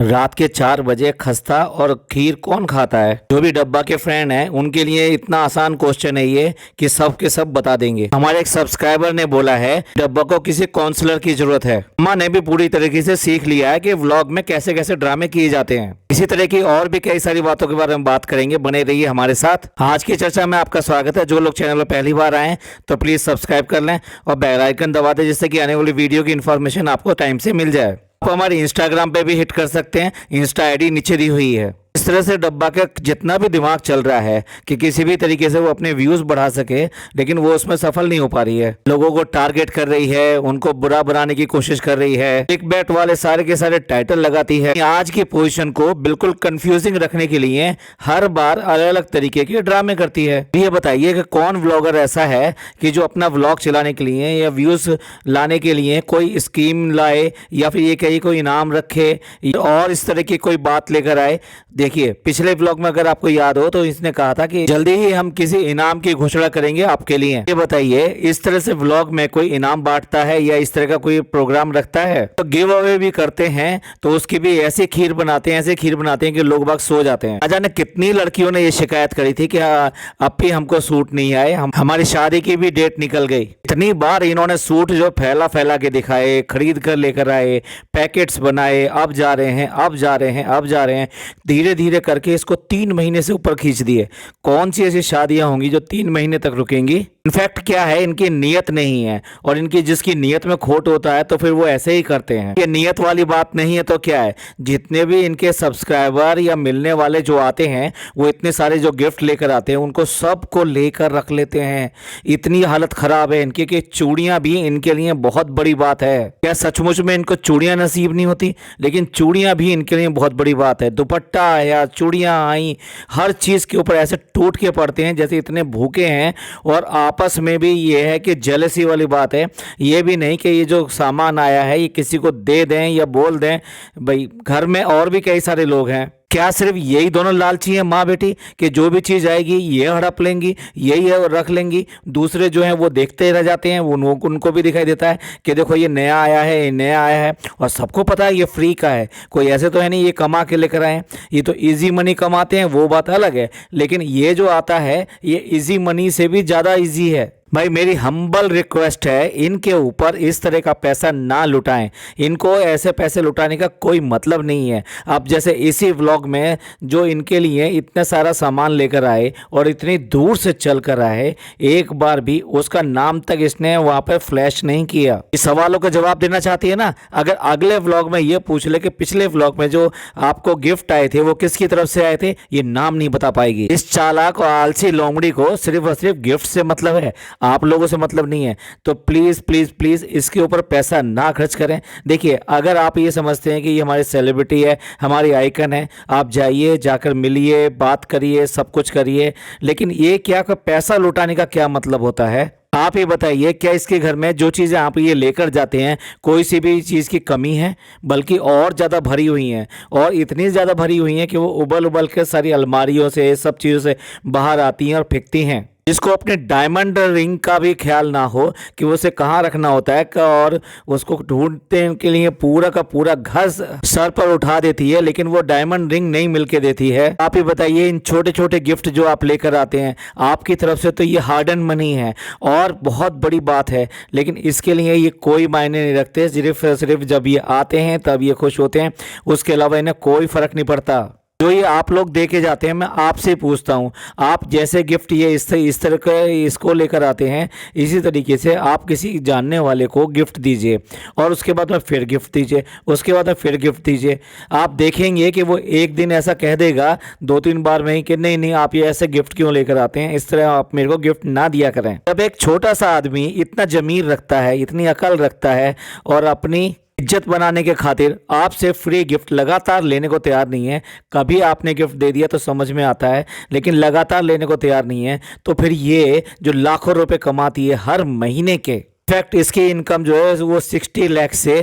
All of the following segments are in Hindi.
रात के 4 बजे खस्ता और खीर कौन खाता है? जो भी डब्बा के फ्रेंड हैं उनके लिए इतना आसान क्वेश्चन है ये कि सब के सब बता देंगे। हमारे एक सब्सक्राइबर ने बोला है डब्बा को किसी काउंसलर की जरूरत है। अम्मा ने भी पूरी तरीके से सीख लिया है कि व्लॉग में कैसे कैसे ड्रामे किए जाते हैं। इसी तरह की और भी कई सारी बातों के बारे में बात करेंगे, बने रहिए हमारे साथ। आज की चर्चा में आपका स्वागत है। जो लोग चैनल पर पहली बार आए तो प्लीज सब्सक्राइब कर लें और बेल आइकन दबा दें जिससे कि आने वाली वीडियो की इन्फॉर्मेशन आपको टाइम से मिल जाए। आप हमारे इंस्टाग्राम पे भी हिट कर सकते हैं, इंस्टा आईडी नीचे दी हुई है। इस तरह से डब्बा का जितना भी दिमाग चल रहा है कि किसी भी तरीके से वो अपने व्यूज बढ़ा सके, लेकिन वो उसमें सफल नहीं हो पा रही है। लोगों को टारगेट कर रही है, उनको बुरा बनाने की कोशिश कर रही है, क्लिक बैट वाले सारे के सारे टाइटल लगाती है। आज की पोजीशन को बिल्कुल कंफ्यूजिंग रखने के लिए हर बार अलग अलग तरीके के ड्रामे करती है। ये बताइए कि कौन व्लॉगर ऐसा है कि जो अपना व्लॉग चलाने के लिए या व्यूज लाने के लिए कोई स्कीम लाए या फिर ये कहीं कोई इनाम रखे और इस तरह की कोई बात लेकर आए। देखिए, पिछले ब्लॉग में अगर आपको याद हो तो इसने कहा था कि जल्दी ही हम किसी इनाम की घोषणा करेंगे आपके लिए। ये बताइए, इस तरह से ब्लॉग में कोई इनाम बांटता है या इस तरह का कोई प्रोग्राम रखता है? तो गिव अवे भी करते हैं तो उसकी भी ऐसी खीर बनाते हैं, ऐसी खीर बनाते हैं कि लोग बाग सो जाते हैं। ना जाने कितनी लड़कियों ने ये शिकायत करी थी कि अब भी हमको सूट नहीं आए, हमारी शादी की भी डेट निकल गई। इतनी बार इन्होंने सूट जो फैला फैला के दिखाए, खरीद कर लेकर आए, पैकेट्स बनाए, अब जा रहे हैं, अब जा रहे हैं, अब जा रहे हैं, धीरे धीरे करके इसको 3 महीने से ऊपर खींच दिए। कौन सी ऐसी शादियां होंगी जो 3 महीने तक रुकेंगी? इनफैक्ट क्या है, इनकी नियत नहीं है, और इनकी जिसकी नियत में खोट होता है तो फिर वो ऐसे ही करते हैं। ये नियत वाली बात नहीं है तो क्या है? जितने भी इनके सब्सक्राइबर या मिलने वाले जो आते हैं वो इतने सारे जो गिफ्ट लेकर आते हैं उनको सबको लेकर रख लेते हैं। इतनी हालत खराब है इनकी कि चूड़ियां भी इनके लिए बहुत बड़ी बात है। क्या सचमुच में इनको चूड़ियां नसीब नहीं होती? लेकिन चूड़ियां भी इनके लिए बहुत बड़ी बात है। दुपट्टा या चूड़ियां आई, हर चीज के ऊपर ऐसे टूट के पड़ते हैं जैसे इतने भूखे हैं। और आपस में भी ये है कि जेलसी वाली बात है। ये भी नहीं कि ये जो सामान आया है ये किसी को दे दें या बोल दें। भाई, घर में और भी कई सारे लोग हैं। क्या सिर्फ यही दोनों लालची हैं माँ बेटी कि जो भी चीज़ आएगी ये हड़प लेंगी, यही रख लेंगी? दूसरे जो हैं वो देखते रह जाते हैं। वो उनको भी दिखाई देता है कि देखो ये नया आया है, ये नया आया है, और सबको पता है ये फ्री का है। कोई ऐसे तो है नहीं ये कमा के लेकर आए। ये तो इजी मनी कमाते हैं, वो बात अलग है, लेकिन ये जो आता है ये इजी मनी से भी ज़्यादा इजी है। भाई, मेरी हम्बल रिक्वेस्ट है, इनके ऊपर इस तरह का पैसा ना लुटाएं। इनको ऐसे पैसे लुटाने का कोई मतलब नहीं है। अब जैसे इसी व्लॉग में जो इनके लिए इतना सारा सामान लेकर आए और इतनी दूर से चल कर आए, एक बार भी उसका नाम तक इसने वहाँ पर फ्लैश नहीं किया। इस सवालों का जवाब देना चाहती है ना? अगर अगले व्लॉग में ये पूछ ले कि पिछले व्लॉग में जो आपको गिफ्ट आए थे वो किसकी तरफ से आए थे, ये नाम नहीं बता पाएगी। इस चालाक और आलसी लोमड़ी को सिर्फ और सिर्फ गिफ्ट से मतलब है, आप लोगों से मतलब नहीं है। तो प्लीज प्लीज प्लीज इसके ऊपर पैसा ना खर्च करें। देखिए, अगर आप ये समझते हैं कि ये हमारी सेलिब्रिटी है, हमारी आइकन है, आप जाइए, जाकर मिलिए, बात करिए, सब कुछ करिए, लेकिन ये क्या पैसा लुटाने का क्या मतलब होता है? आप ये बताइए, क्या इसके घर में जो चीज़ें आप ये लेकर जाते हैं कोई सी भी चीज़ की कमी है? बल्कि और ज़्यादा भरी हुई हैं, और इतनी ज़्यादा भरी हुई हैं कि वो उबल उबल के सारी अलमारियों से, सब चीज़ों से बाहर आती हैं और फेंकती हैं। जिसको अपने डायमंड रिंग का भी ख्याल ना हो कि वो उसे कहाँ रखना होता है, और उसको ढूंढने के लिए पूरा का पूरा घर सर पर उठा देती है, लेकिन वो डायमंड रिंग नहीं मिलके देती है। आप ही बताइए, इन छोटे छोटे गिफ्ट जो आप लेकर आते हैं आपकी तरफ से तो ये हार्ड एंड मनी है और बहुत बड़ी बात है, लेकिन इसके लिए ये कोई मायने नहीं रखते। सिर्फ जब ये आते हैं तब ये खुश होते हैं, उसके अलावा इन्हें कोई फर्क नहीं पड़ता। जो ये आप लोग दे के जाते हैं, मैं आपसे पूछता हूँ, आप जैसे गिफ्ट ये इस तरह का इसको लेकर आते हैं, इसी तरीके से आप किसी जानने वाले को गिफ्ट दीजिए और उसके बाद में फिर गिफ्ट दीजिए, उसके बाद में फिर गिफ्ट दीजिए। आप देखेंगे कि वो एक दिन ऐसा कह देगा 2-3 बार में ही कि नहीं नहीं, आप ये ऐसे गिफ्ट क्यों लेकर आते हैं, इस तरह आप मेरे को गिफ्ट ना दिया करें। जब एक छोटा सा आदमी इतना जमीर रखता है, इतनी अकल रखता है और अपनी इज्जत बनाने के खातिर आपसे फ्री गिफ्ट लगातार लेने को तैयार नहीं है, कभी आपने गिफ्ट दे दिया तो समझ में आता है, लेकिन लगातार लेने को तैयार नहीं है, तो फिर ये जो लाखों रुपए कमाती है हर महीने के, इनफैक्ट इसकी इनकम जो है वो 60 लाख से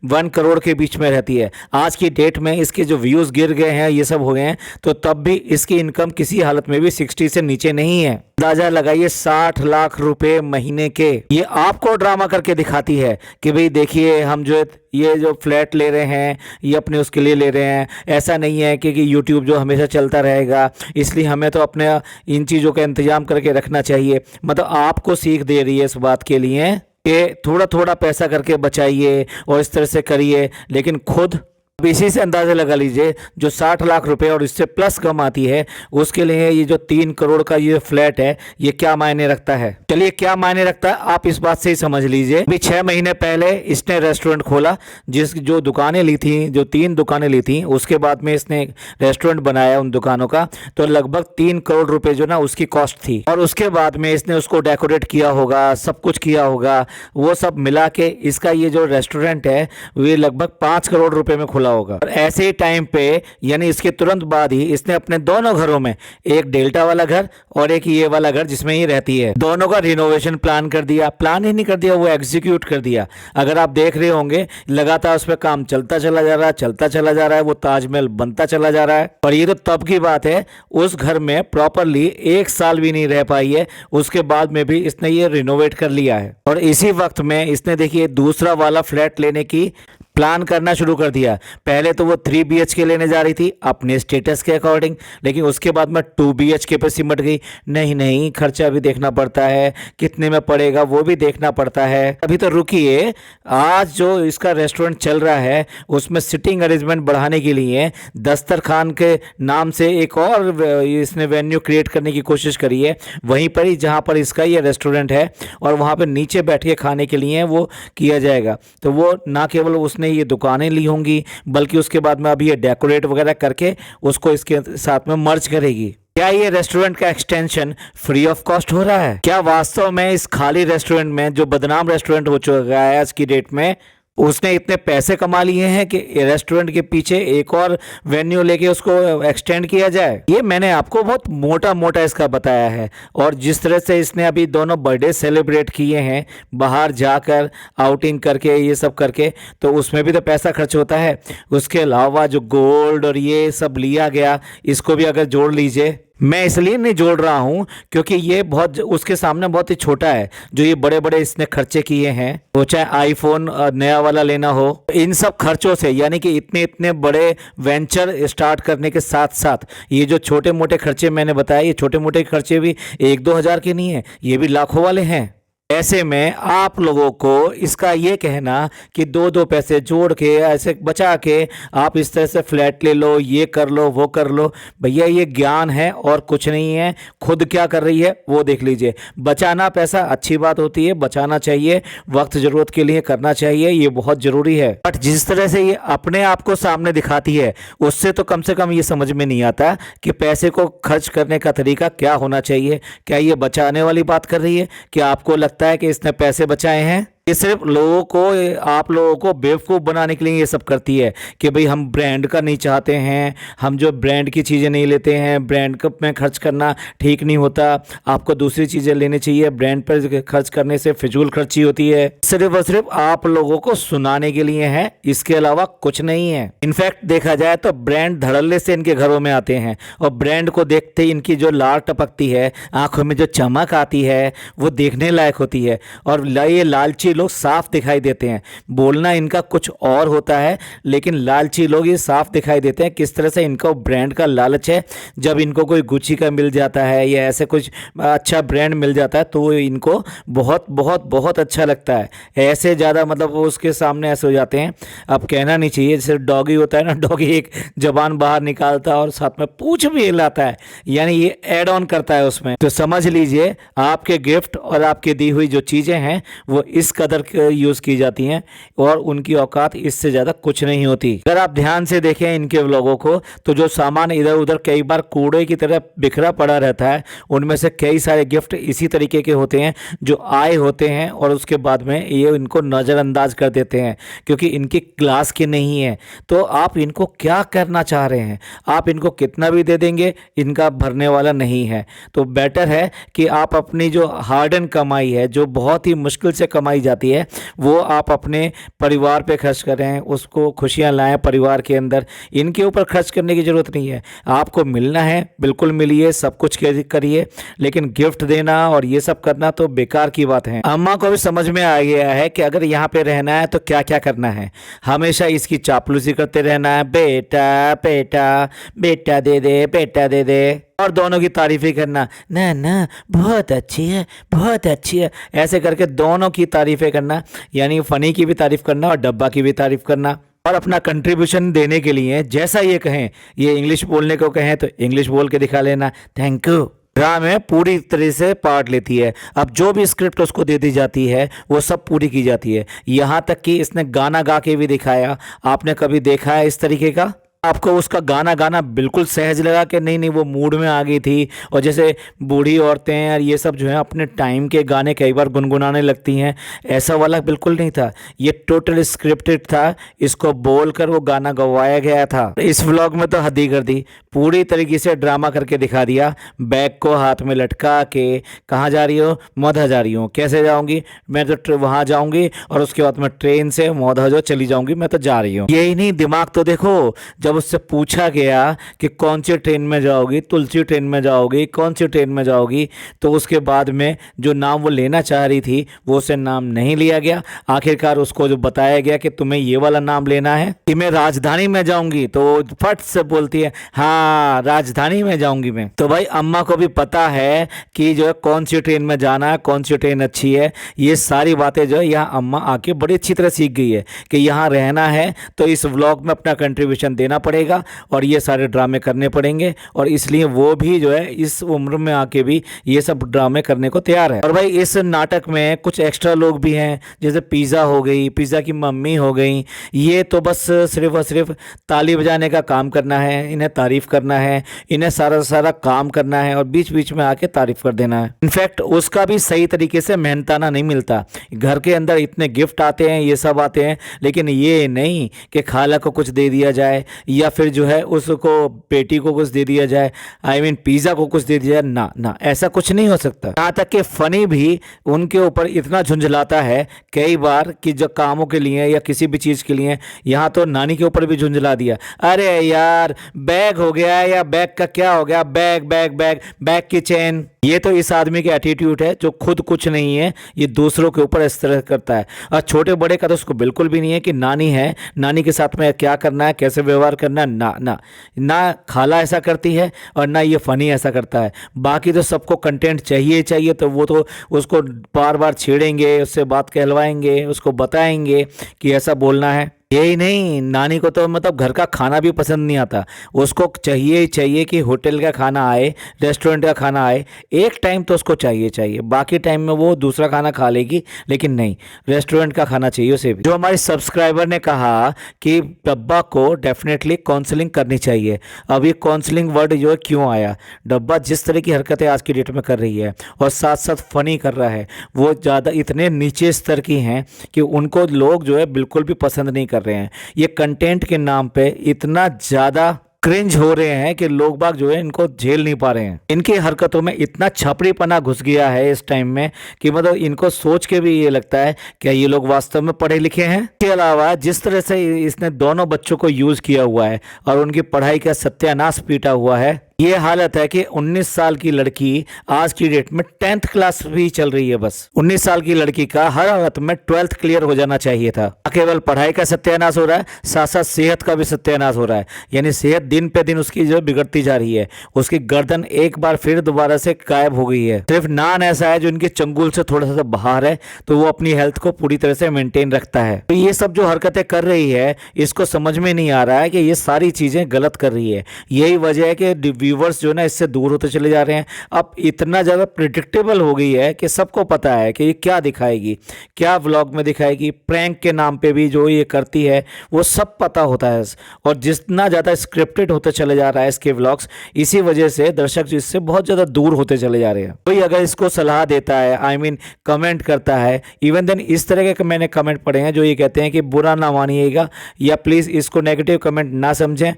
1 करोड़ के बीच में रहती है। आज की डेट में इसके जो व्यूज गिर गए हैं, ये सब हो गए हैं, तो तब भी इसकी इनकम किसी हालत में भी 60 से नीचे नहीं है। अंदाजा लगाइए, 60 लाख रुपए महीने के। ये आपको ड्रामा करके दिखाती है कि भाई देखिए हम जो ये जो फ्लैट ले रहे हैं ये अपने उसके लिए ले रहे हैं। ऐसा नहीं है कि यूट्यूब जो हमेशा चलता रहेगा, इसलिए हमें तो अपने इन चीज़ों का इंतजाम करके रखना चाहिए। मतलब आपको सीख दे रही है इस बात के लिए कि थोड़ा थोड़ा पैसा करके बचाइए और इस तरह से करिए, लेकिन खुद अब इसी से अंदाज़ा लगा लीजिए जो 60 लाख रुपए और इससे प्लस कमाती है उसके लिए ये जो 3 करोड़ का ये फ्लैट है ये क्या मायने रखता है। चलिए क्या मायने रखता है आप इस बात से ही समझ लीजिए। अभी 6 महीने पहले इसने रेस्टोरेंट खोला, जो दुकानें ली थी, जो 3 दुकानें ली थी, उसके बाद में इसने रेस्टोरेंट बनाया उन दुकानों का, तो लगभग 3 करोड़ रुपए जो ना उसकी कॉस्ट थी। और उसके बाद में इसने उसको डेकोरेट किया होगा, सब कुछ किया होगा, वो सब मिला के इसका ये जो रेस्टोरेंट है वो लगभग 5 करोड़ रुपए में खुला होगा। और ऐसे ही टाइम पे यानी इसके तुरंत बाद ही इसने अपने दोनों घरों में, एक डेल्टा वाला घर और एक ये वाला घर जिसमें ही रहती है, दोनों का रिनोवेशन प्लान कर दिया। प्लान ही नहीं कर दिया, वो एग्जीक्यूट कर दिया। अगर आप देख रहे होंगे लगातार उस पर काम चलता चला जा रहा है, चलता चला जा रहा है, वो ताजमहल बनता चला जा रहा है। और ये तो तब की बात है, उस घर में प्रॉपरली 1 साल भी नहीं रह पाई है, उसके बाद में भी इसने ये रिनोवेट कर लिया है। और इसी वक्त में इसने देखिए दूसरा वाला फ्लैट लेने की प्लान करना शुरू कर दिया। पहले तो वो 3 BHK लेने जा रही थी अपने स्टेटस के अकॉर्डिंग, लेकिन उसके बाद में 2 BHK पर सिमट गई। नहीं खर्चा भी देखना पड़ता है, कितने में पड़ेगा वो भी देखना पड़ता है। अभी तो रुकिए, आज जो इसका रेस्टोरेंट चल रहा है उसमें सिटिंग अरेंजमेंट बढ़ाने के लिए दस्तरखान के नाम से एक और इसने वेन्यू क्रिएट करने की कोशिश करी है, वहीं पर ही जहाँ पर इसका ये रेस्टोरेंट है, और वहाँ पर नीचे बैठ के खाने के लिए वो किया जाएगा। तो वो ना केवल उसने ये दुकानें ली होंगी, बल्कि उसके बाद में अभी ये डेकोरेट वगैरह करके उसको इसके साथ में मर्ज करेगी। क्या ये रेस्टोरेंट का एक्सटेंशन फ्री ऑफ कॉस्ट हो रहा है? क्या वास्तव में इस खाली रेस्टोरेंट में, जो बदनाम रेस्टोरेंट हो चुका है आज की डेट में, उसने इतने पैसे कमा लिए हैं कि रेस्टोरेंट के पीछे एक और वेन्यू लेके उसको एक्सटेंड किया जाए? ये मैंने आपको बहुत मोटा मोटा इसका बताया है। और जिस तरह से इसने अभी दोनों बर्थडे सेलिब्रेट किए हैं बाहर जाकर, आउटिंग करके, ये सब करके, तो उसमें भी तो पैसा खर्च होता है। उसके अलावा जो गोल्ड और ये सब लिया गया, इसको भी अगर जोड़ लीजिए, मैं इसलिए नहीं जोड़ रहा हूं क्योंकि ये बहुत उसके सामने बहुत ही छोटा है। जो ये बड़े बड़े इसने खर्चे किए हैं, वो चाहे आईफोन नया वाला लेना हो, इन सब खर्चों से, यानी कि इतने इतने बड़े वेंचर स्टार्ट करने के साथ साथ ये जो छोटे मोटे खर्चे मैंने बताए, ये छोटे मोटे खर्चे भी 1-2 हज़ार के नहीं है, ये भी लाखों वाले हैं। ऐसे में आप लोगों को इसका ये कहना कि 2-2 पैसे जोड़ के, ऐसे बचा के आप इस तरह से फ्लैट ले लो, ये कर लो, वो कर लो, भैया ये ज्ञान है और कुछ नहीं है। खुद क्या कर रही है वो देख लीजिए। बचाना पैसा अच्छी बात होती है, बचाना चाहिए, वक्त ज़रूरत के लिए करना चाहिए, ये बहुत ज़रूरी है। बट जिस तरह से ये अपने आप को सामने दिखाती है, उससे तो कम से कम ये समझ में नहीं आता कि पैसे को खर्च करने का तरीका क्या होना चाहिए। क्या ये बचाने वाली बात कर रही है? क्या आपको लगता है कि इसने पैसे बचाए हैं? ये सिर्फ लोगों को, आप लोगों को बेवकूफ़ बनाने के लिए ये सब करती है कि भाई हम ब्रांड का नहीं चाहते हैं, हम जो ब्रांड की चीज़ें नहीं लेते हैं, ब्रांड में खर्च करना ठीक नहीं होता, आपको दूसरी चीज़ें लेनी चाहिए, ब्रांड पर खर्च करने से फिजूल खर्ची होती है। सिर्फ और सिर्फ आप लोगों को सुनाने के लिए है, इसके अलावा कुछ नहीं है। इनफैक्ट देखा जाए तो ब्रांड धड़ल्ले से इनके घरों में आते हैं, और ब्रांड को देखते ही इनकी जो लार टपकती है, आंखों में जो चमक आती है, वो देखने लायक होती है। और ये लालची लोग साफ दिखाई देते हैं। बोलना इनका कुछ और होता है, लेकिन लालची लोग ये साफ दिखाई देते हैं किस तरह से इनको ब्रांड का लालच है। जब इनको कोई गुच्ची का मिल जाता है या ऐसे कुछ अच्छा ब्रांड मिल जाता है तो इनको बहुत बहुत बहुत अच्छा लगता है। ऐसे ज़्यादा मतलब वो उसके सामने ऐसे हो जाते हैं, अब कहना नहीं चाहिए। जैसे डॉगी होता है ना, डॉगी एक जबान बाहर निकालता है और साथ में पूंछ भी हिलाता है, यानी ये ऐड ऑन करता है उसमें। तो समझ लीजिए आपके गिफ्ट और आपके दी हुई जो चीज़ें हैं वो इस कदर यूज़ की जाती हैं, और उनकी औकात इससे ज़्यादा कुछ नहीं होती। अगर आप ध्यान से देखें इनके व्लॉगों को, तो जो सामान इधर उधर कई बार कूड़े की तरह बिखरा पड़ा रहता है, उनमें से कई सारे गिफ्ट इसी तरीके के होते हैं जो आए होते हैं, और उसके बाद में ये इनको नज़रअंदाज कर देते हैं क्योंकि इनकी क्लास के नहीं है। तो आप इनको क्या करना चाह रहे हैं? आप इनको कितना भी दे देंगे, इनका भरने वाला नहीं है। तो बेटर है कि आप अपनी जो हार्ड एंड कमाई है, जो बहुत ही मुश्किल से कमाई जाती है वो आप अपने परिवार पे खर्च करें, उसको खुशियाँ लाएं परिवार के अंदर। इनके ऊपर खर्च करने की ज़रूरत नहीं है। आपको मिलना है बिल्कुल मिलिए, सब कुछ करिए, लेकिन गिफ्ट देना और ये सब करना तो बेकार की बात है। अम्मा को भी समझ में आ गया है कि अगर यहाँ पे रहना है तो क्या क्या करना है। हमेशा इसकी चापलूसी करते रहना है, बेटा बेटा बेटा दे दे, बेटा दे दे, और दोनों की तारीफें करना, ना ना बहुत अच्छी है, बहुत अच्छी है, ऐसे करके दोनों की तारीफें करना, यानी फनी की भी तारीफ करना और डब्बा की भी तारीफ करना। और अपना कंट्रीब्यूशन देने के लिए जैसा ये कहें, ये इंग्लिश बोलने को कहें तो इंग्लिश बोल के दिखा लेना, थैंक यू। ड्रामे में पूरी तरह से पार्ट लेती है। अब जो भी स्क्रिप्ट उसको दे दी जाती है वो सब पूरी की जाती है। यहाँ तक कि इसने गाना गा के भी दिखाया। आपने कभी देखा है इस तरीके का? आपको उसका गाना गाना बिल्कुल सहज लगा कि नहीं नहीं वो मूड में आ गई थी? और जैसे बूढ़ी औरतें हैं और ये सब जो है अपने टाइम के गाने कई बार गुनगुनाने लगती हैं, ऐसा वाला बिल्कुल नहीं था। ये टोटल स्क्रिप्टेड था, इसको बोलकर वो गाना गवाया गया था। इस व्लॉग में तो हद ही कर दी, पूरी तरीके से ड्रामा करके दिखा दिया। बैग को हाथ में लटका के, कहाँ जा रही हो? मौधा जा रही हूँ। कैसे जाऊँगी? मैं तो वहाँ जाऊँगी और उसके बाद मैं ट्रेन से मौधा जो चली जाऊँगी, मैं तो जा रही हूँ। यही नहीं, दिमाग तो देखो, जब उससे पूछा गया कि कौन सी ट्रेन में जाओगी, तुलसी ट्रेन में जाओगी, कौन सी ट्रेन में जाओगी, तो उसके बाद में जो नाम वो लेना चाह रही थी वो उसे नाम नहीं लिया गया। आखिरकार उसको जो बताया गया कि तुम्हें ये वाला नाम लेना है कि मैं राजधानी में जाऊंगी, तो फट से बोलती है हाँ राजधानी में जाऊंगी मैं। तो भाई अम्मा को भी पता है कि जो है कौन सी ट्रेन में जाना है, कौन सी ट्रेन अच्छी है। ये सारी बातें जो है यहाँ अम्मा आके बड़ी अच्छी तरह सीख गई है कि यहाँ रहना है तो इस व्लॉग में अपना कंट्रीब्यूशन देना पड़ेगा और ये सारे ड्रामे करने पड़ेंगे। और इसलिए वो भी जो है इस उम्र में आके भी ये सब ड्रामे करने को तैयार है। और भाई इस नाटक में कुछ एक्स्ट्रा लोग भी हैं, जैसे पिज़्ज़ा हो गई, पिज़्ज़ा की मम्मी हो गई। ये तो बस सिर्फ और सिर्फ ताली बजाने का काम करना है, इन्हें तारीफ करना है, इन्हें सारा काम करना है और बीच बीच में आके तारीफ कर देना है। इनफैक्ट उसका भी सही तरीके से मेहनताना नहीं मिलता। घर के अंदर इतने गिफ्ट आते हैं, ये सब आते हैं, लेकिन ये नहीं कि खाला को कुछ दे दिया जाए या फिर जो है उसको बेटी को कुछ दे दिया जाए, आई मीन पिज़्ज़ा को कुछ दे दिया जाए। ना ना, ऐसा कुछ नहीं हो सकता। यहाँ तक कि फनी भी उनके ऊपर इतना झुंझलाता है कई बार कि जो कामों के लिए या किसी भी चीज़ के लिए, यहाँ तो नानी के ऊपर भी झुंझला दिया। अरे यार बैग हो गया या बैग का क्या हो गया, बैग बैग बैग बैग की चेन। ये तो इस आदमी की एटीट्यूड है जो खुद कुछ नहीं है, ये दूसरों के ऊपर इस तरह करता है। और छोटे बड़े का तो उसको बिल्कुल भी नहीं है कि नानी है, नानी के साथ में क्या करना है, कैसे व्यवहार करना है। ना ना ना, खाला ऐसा करती है और ना ये फनी ऐसा करता है। बाकी तो सबको कंटेंट चाहिए चाहिए, तो वो तो उसको बार बार छेड़ेंगे, उससे बात कहलवाएंगे, उसको बताएंगे कि ऐसा बोलना है। यही नहीं, नानी को तो मतलब घर का खाना भी पसंद नहीं आता। उसको चाहिए ही चाहिए कि होटल का खाना आए, रेस्टोरेंट का खाना आए, एक टाइम तो उसको चाहिए चाहिए, बाकी टाइम में वो दूसरा खाना खा लेगी, लेकिन नहीं, रेस्टोरेंट का खाना चाहिए उसे भी। जो हमारे सब्सक्राइबर ने कहा कि डब्बा को डेफिनेटली काउंसलिंग करनी चाहिए। अब ये काउंसलिंग वर्ड जो है क्यों आया? डब्बा जिस तरह की हरकतें आज की डेट में कर रही है और साथ साथ फनी कर रहा है, वो ज़्यादा इतने नीचे स्तर की हैं कि उनको लोग जो है बिल्कुल भी पसंद नहीं कर रहे हैं। ये कंटेंट के नाम पे इतना ज्यादा क्रिंज हो रहे हैं कि लोग बाग जो है इनको झेल नहीं पा रहे हैं। इनकी हरकतों में इतना छपरीपना घुस गया है इस टाइम में कि मतलब इनको सोच के भी ये लगता है क्या ये लोग वास्तव में पढ़े लिखे हैं। इसके अलावा जिस तरह से इसने दोनों बच्चों को यूज किया हुआ है और उनकी पढ़ाई का सत्यानाश पीटा हुआ है, ये हालत है कि 19 साल की लड़की आज की डेट में 10th क्लास भी चल रही है। बस 19 साल की लड़की का हर हालत में 12th क्लियर हो जाना चाहिए था। केवल पढ़ाई का सत्यानाश हो रहा है, साथ साथ सेहत का भी सत्यानाश हो रहा है। यानी सेहत दिन पे दिन उसकी जो बिगड़ती जा रही है। उसकी गर्दन एक बार फिर दोबारा से गायब हो गई है। सिर्फ नान ऐसा है जो इनके चंगुल से थोड़ा सा बाहर है, तो वो अपनी हेल्थ को पूरी तरह से मेंटेन रखता है। तो ये सब जो हरकतें कर रही है, इसको समझ में नहीं आ रहा है कि ये सारी चीजें गलत कर रही है। यही वजह है कि व्यूवर्स जो ना इससे दूर होते चले जा रहे हैं। अब इतना ज़्यादा प्रिडिक्टेबल हो गई है कि सबको पता है कि ये क्या दिखाएगी, क्या व्लॉग में दिखाएगी। प्रैंक के नाम पे भी जो ये करती है वो सब पता होता है। और जितना ज़्यादा स्क्रिप्टेड होते चले जा रहा है इसके व्लॉग्स, इसी वजह से दर्शक इससे बहुत ज़्यादा दूर होते चले जा रहे हैं। कोई अगर इसको सलाह देता है, आई मीन कमेंट करता है, इवन देन इस तरह के मैंने कमेंट पढ़े हैं जो ये कहते हैं कि बुरा ना मानिएगा या प्लीज़ इसको नेगेटिव कमेंट ना समझें।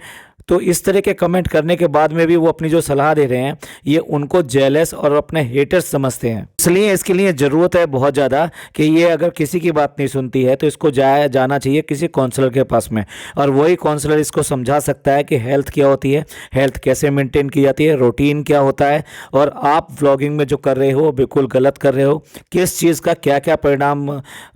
तो इस तरह के कमेंट करने के बाद में भी वो अपनी जो सलाह दे रहे हैं ये उनको जेलस और अपने हेटर्स समझते हैं। इसलिए इसके लिए ज़रूरत है बहुत ज़्यादा कि ये अगर किसी की बात नहीं सुनती है तो इसको जाना चाहिए किसी काउंसलर के पास में, और वही काउंसलर इसको समझा सकता है कि हेल्थ क्या होती है, हेल्थ कैसे मेंटेन की जाती है, रूटीन क्या होता है, और आप व्लॉगिंग में जो कर रहे हो बिल्कुल गलत कर रहे हो, किस चीज़ का क्या क्या परिणाम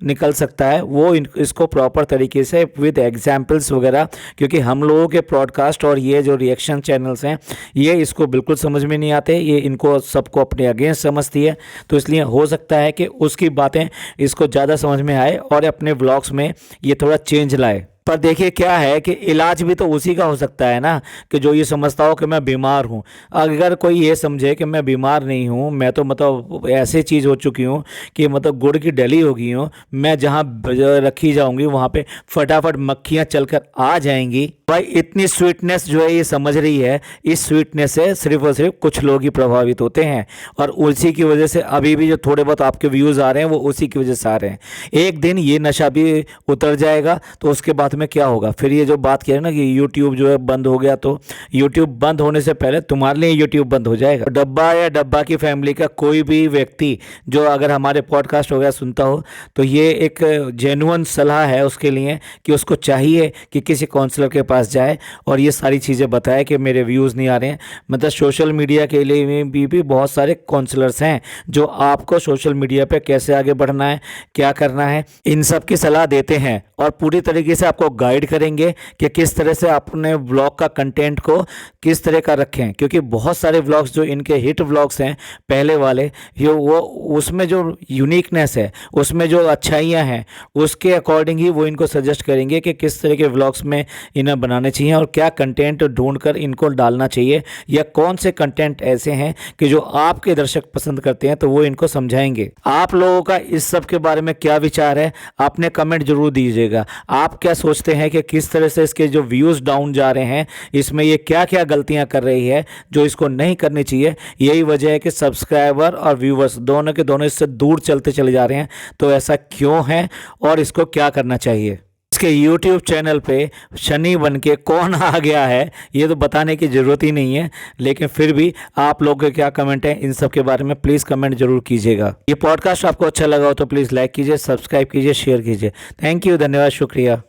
निकल सकता है, वो इसको प्रॉपर तरीके से विद एग्जाम्पल्स वगैरह, क्योंकि हम लोगों के पॉडकास्ट और ये जो रिएक्शन चैनल्स हैं ये इसको बिल्कुल समझ में नहीं आते, ये इनको सबको अपने अगेंस्ट समझती है। तो इसलिए हो सकता है कि उसकी बातें इसको ज़्यादा समझ में आए और अपने व्लॉग्स में ये थोड़ा चेंज लाए। पर देखिए क्या है कि इलाज भी तो उसी का हो सकता है ना, कि जो ये समझता हो कि मैं बीमार हूँ। अगर कोई ये समझे कि मैं बीमार नहीं हूँ, मैं तो मतलब ऐसी चीज़ हो चुकी हूँ कि मतलब गुड़ की डली हो गई हूँ, मैं जहाँ रखी जाऊँगी वहाँ पे फटाफट मक्खियाँ चलकर आ जाएंगी। भाई इतनी स्वीटनेस जो है ये समझ रही है, इस स्वीटनेस से सिर्फ और सिर्फ कुछ लोग ही प्रभावित होते हैं, और उसी की वजह से अभी भी जो थोड़े बहुत आपके व्यूज़ आ रहे हैं वो उसी की वजह से आ रहे हैं। एक दिन ये नशा भी उतर जाएगा तो उसके बाद में क्या होगा, फिर ये जो बात कह रहे हैं ना कि यूट्यूब जो है बंद हो गया, तो यूट्यूब बंद होने से पहले तुम्हारे लिए यूट्यूब बंद हो जाएगा। डब्बा या डब्बा की फैमिली का कोई भी व्यक्ति जो अगर हमारे पॉडकास्ट वगैरह सुनता हो तो ये एक जेन्युइन सलाह है उसके लिए कि उसको चाहिए कि किसी काउंसलर के पास जाए और ये सारी चीज़ें बताए कि मेरे व्यूज़ नहीं आ रहे हैं। मतलब सोशल मीडिया के लिए भी बहुत सारे काउंसलर्स हैं जो आपको सोशल मीडिया पे कैसे आगे बढ़ना है, क्या करना है, इन सब की सलाह देते हैं और पूरी तरीके से आपको गाइड करेंगे कि किस तरह से अपने व्लॉग का कंटेंट को किस तरह का रखें। क्योंकि बहुत सारे व्लॉग्स जो इनके हिट व्लॉग्स हैं पहले वाले, ये वो उसमें जो यूनिकनेस है, उसमें जो अच्छाइयाँ हैं, उसके अकॉर्डिंग ही वो इनको सजेस्ट करेंगे कि किस तरह के व्लॉग्स में इन्हें बनाने चाहिए और क्या कंटेंट ढूंढकर इनको डालना चाहिए, या कौन से कंटेंट ऐसे हैं कि जो आपके दर्शक पसंद करते हैं, तो वो इनको समझाएंगे। आप लोगों का इस सब के बारे में क्या विचार है, आपने कमेंट जरूर दीजिएगा। आप क्या सोचते हैं कि किस तरह से इसके जो व्यूज़ डाउन जा रहे हैं, इसमें ये क्या क्या गलतियां कर रही है जो इसको नहीं करनी चाहिए। यही वजह है कि सब्सक्राइबर और व्यूवर्स दोनों के दोनों इससे दूर चलते चले जा रहे हैं। तो ऐसा क्यों है और इसको क्या करना चाहिए। इसके YouTube चैनल पे शनि बन के कौन आ गया है ये तो बताने की ज़रूरत ही नहीं है, लेकिन फिर भी आप लोगों के क्या कमेंट हैं इन सब के बारे में प्लीज़ कमेंट जरूर कीजिएगा। ये पॉडकास्ट आपको अच्छा लगा हो तो प्लीज़ लाइक कीजिए, सब्सक्राइब कीजिए, शेयर कीजिए। थैंक यू, धन्यवाद, शुक्रिया।